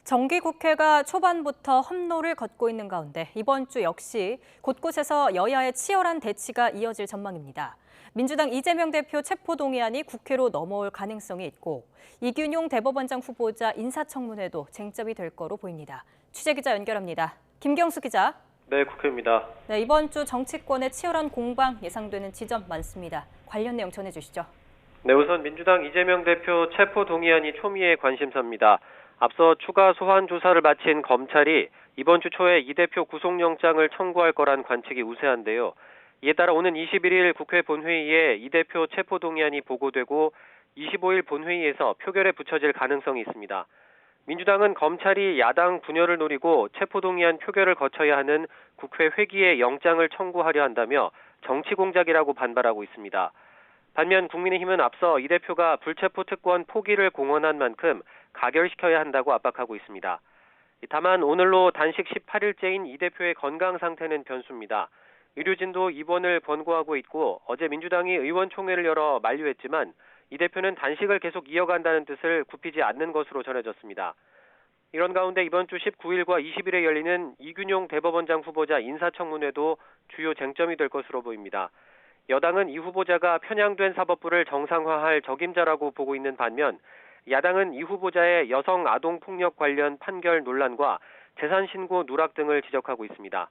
정기국회가 초반부터 험로를 걷고 있는 가운데 이번 주 역시 곳곳에서 여야의 치열한 대치가 이어질 전망입니다. 민주당 이재명 대표 체포동의안이 국회로 넘어올 가능성이 있고 이균용 대법원장 후보자 인사청문회도 쟁점이 될 거로 보입니다. 취재기자 연결합니다. 김경수 기자. 네, 국회입니다. 네, 이번 주 정치권의 치열한 공방 예상되는 지점 많습니다. 관련 내용 전해주시죠. 네, 우선 민주당 이재명 대표 체포동의안이 초미의 관심사입니다. 앞서 추가 소환 조사를 마친 검찰이 이번 주 초에 이 대표 구속영장을 청구할 거란 관측이 우세한데요. 이에 따라 오는 21일 국회 본회의에 이 대표 체포동의안이 보고되고 25일 본회의에서 표결에 붙여질 가능성이 있습니다. 민주당은 검찰이 야당 분열을 노리고 체포동의안 표결을 거쳐야 하는 국회 회기에 영장을 청구하려 한다며 정치 공작이라고 반발하고 있습니다. 반면 국민의힘은 앞서 이 대표가 불체포 특권 포기를 공언한 만큼 가결시켜야 한다고 압박하고 있습니다. 다만 오늘로 단식 18일째인 이 대표의 건강 상태는 변수입니다. 의료진도 입원을 권고하고 있고 어제 민주당이 의원총회를 열어 만류했지만 이 대표는 단식을 계속 이어간다는 뜻을 굽히지 않는 것으로 전해졌습니다. 이런 가운데 이번 주 19일과 20일에 열리는 이균용 대법원장 후보자 인사청문회도 주요 쟁점이 될 것으로 보입니다. 여당은 이 후보자가 편향된 사법부를 정상화할 적임자라고 보고 있는 반면 야당은 이 후보자의 여성 아동 폭력 관련 판결 논란과 재산 신고 누락 등을 지적하고 있습니다.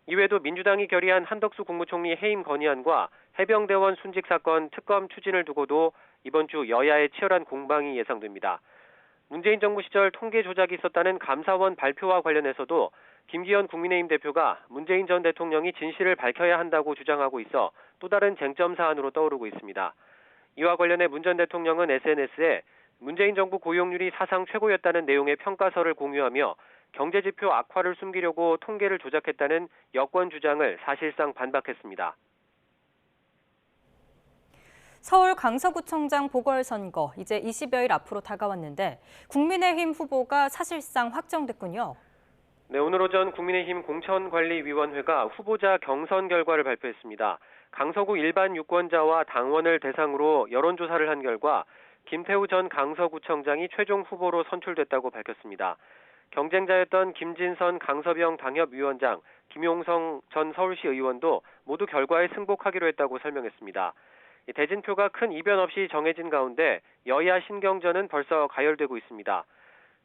이외에도 민주당이 결의한 한덕수 국무총리 해임 건의안과 해병대원 순직 사건 특검 추진을 두고도 이번 주 여야의 치열한 공방이 예상됩니다. 문재인 정부 시절 통계 조작이 있었다는 감사원 발표와 관련해서도 김기현 국민의힘 대표가 문재인 전 대통령이 진실을 밝혀야 한다고 주장하고 있어 또 다른 쟁점 사안으로 떠오르고 있습니다. 이와 관련해 문 전 대통령은 SNS에 문재인 정부 고용률이 사상 최고였다는 내용의 평가서를 공유하며 경제지표 악화를 숨기려고 통계를 조작했다는 여권 주장을 사실상 반박했습니다. 서울 강서구청장 보궐선거 이제 20여일 앞으로 다가왔는데 국민의힘 후보가 사실상 확정됐군요. 네, 오늘 오전 국민의힘 공천관리위원회가 후보자 경선 결과를 발표했습니다. 강서구 일반 유권자와 당원을 대상으로 여론조사를 한 결과 김태우 전 강서구청장이 최종 후보로 선출됐다고 밝혔습니다. 경쟁자였던 김진선 강서병 당협위원장, 김용성 전 서울시 의원도 모두 결과에 승복하기로 했다고 설명했습니다. 대진표가 큰 이변 없이 정해진 가운데 여야 신경전은 벌써 가열되고 있습니다.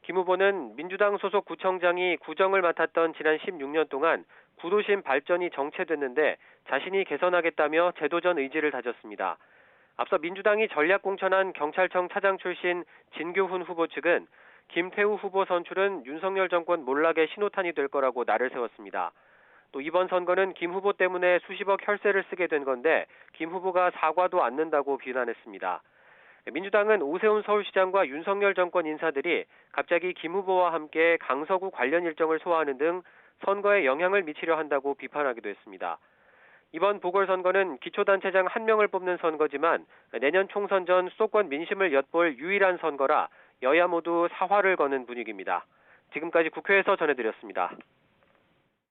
김 후보는 민주당 소속 구청장이 구정을 맡았던 지난 16년 동안 구도심 발전이 정체됐는데 자신이 개선하겠다며 재도전 의지를 다졌습니다. 앞서 민주당이 전략 공천한 경찰청 차장 출신 진교훈 후보 측은 김태우 후보 선출은 윤석열 정권 몰락의 신호탄이 될 거라고 날을 세웠습니다. 또 이번 선거는 김 후보 때문에 수십억 혈세를 쓰게 된 건데 김 후보가 사과도 않는다고 비난했습니다. 민주당은 오세훈 서울시장과 윤석열 정권 인사들이 갑자기 김 후보와 함께 강서구 관련 일정을 소화하는 등 선거에 영향을 미치려 한다고 비판하기도 했습니다. 이번 보궐선거는 기초단체장 1명을 뽑는 선거지만 내년 총선 전 수도권 민심을 엿볼 유일한 선거라 여야 모두 사활을 거는 분위기입니다. 지금까지 국회에서 전해드렸습니다.